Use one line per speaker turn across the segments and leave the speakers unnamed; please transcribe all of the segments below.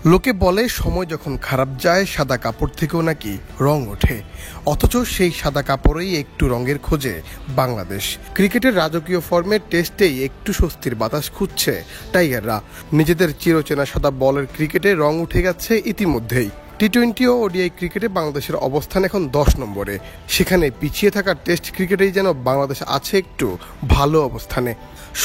লোকে বলে সময় যখন খারাপ যায় সাদা কাপড় থেকেও নাকি রং ওঠে, অথচ সেই সাদা কাপড়েই একটু রঙের খোঁজে বাংলাদেশ। ক্রিকেটের রাজকীয় ফর্মে টেস্টেই একটু স্বস্তির বাতাস খুঁজছে টাইগাররা। নিজেদের চিরচেনা সাদা বলের ক্রিকেটে রং উঠে গেছে ইতিমধ্যেই। টি-20 ও ওডিআই ক্রিকেটে বাংলাদেশের অবস্থান এখন 10 নম্বরে। সেখানে পিছিয়ে থাকা টেস্ট ক্রিকেটেই যেন বাংলাদেশ আছে একটু ভালো অবস্থানে,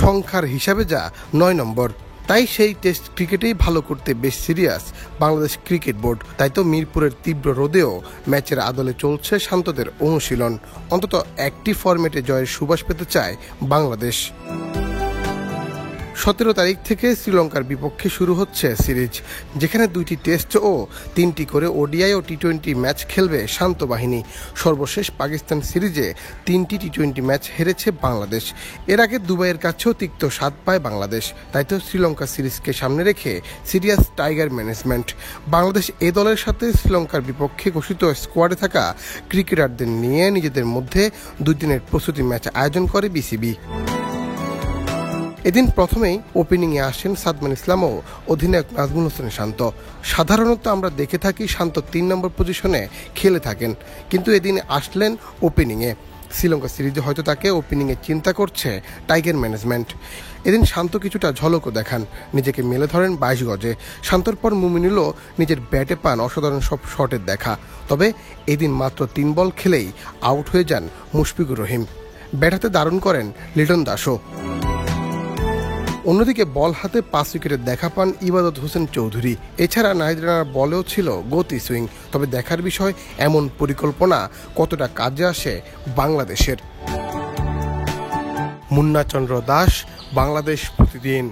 সংখ্যার হিসাবে যা 9 নম্বর। তাই সেই টেস্ট ক্রিকেটেই ভালো করতে বেশ সিরিয়াস বাংলাদেশ ক্রিকেট বোর্ড। তাই তো মিরপুরের তীব্র রোদেও ম্যাচের আদলে চলছে শান্তদের অনুশীলন। অন্তত একটি ফরম্যাটে জয়ের সুবাস পেতে চায় বাংলাদেশ। 17 তারিখ থেকে শ্রীলঙ্কার বিপক্ষে শুরু হচ্ছে সিরিজ, যেখানে 2টি টেস্ট ও 3টি করে ওডিআই ও টি-20 ম্যাচ খেলবে শান্ত বাহিনী। সর্বশেষ পাকিস্তান সিরিজে 3টি টি-20 ম্যাচ হেরেছে বাংলাদেশ। এর আগে দুবাইয়ের কাছেও তিক্ত স্বাদ পায় বাংলাদেশ। তাই তো শ্রীলঙ্কা সিরিজকে সামনে রেখে সিরিয়াস টাইগার ম্যানেজমেন্ট। বাংলাদেশ এ দলের সাথে শ্রীলঙ্কার বিপক্ষে ঘোষিত স্কোয়াডে থাকা ক্রিকেটারদের নিয়ে নিজেদের মধ্যে 2 দিনের প্রস্তুতি ম্যাচ আয়োজন করে বিসিবি। এদিন প্রথমেই ওপেনিংয়ে আসেন সাদমান ইসলাম ও অধিনায়ক নাজমুল হোসেন শান্ত। সাধারণত আমরা দেখে থাকি শান্ত 3 নম্বর পজিশনে খেলে থাকেন, কিন্তু এদিন আসলেন ওপেনিংয়ে। শ্রীলঙ্কা সিরিজে হয়তো তাকে ওপেনিংয়ে চিন্তা করছে টাইগার ম্যানেজমেন্ট। এদিন শান্ত কিছুটা ঝলকও দেখান, নিজেকে মেলে ধরেন 22 গজে। শান্তর পর মুমিনুলও নিজের ব্যাটে পান অসাধারণ সব শটের দেখা। তবে এদিন মাত্র 3 বল খেলেই আউট হয়ে যান মুশফিকুর রহিম। ব্যাট হাতে দারুণ করেন লিটন দাসও। অন্যদিকে বল হাতে 5 উইকেটের দেখা পান ইবাদত হোসেন চৌধুরী। এছাড়া নাহিদ রানার বলেও ছিল গতি সুইং। তবে দেখার বিষয় এমন পরিকল্পনা কতটা কাজে আসে বাংলাদেশের। মুন্না চন্দ্র দাস, বাংলাদেশ প্রতিদিন।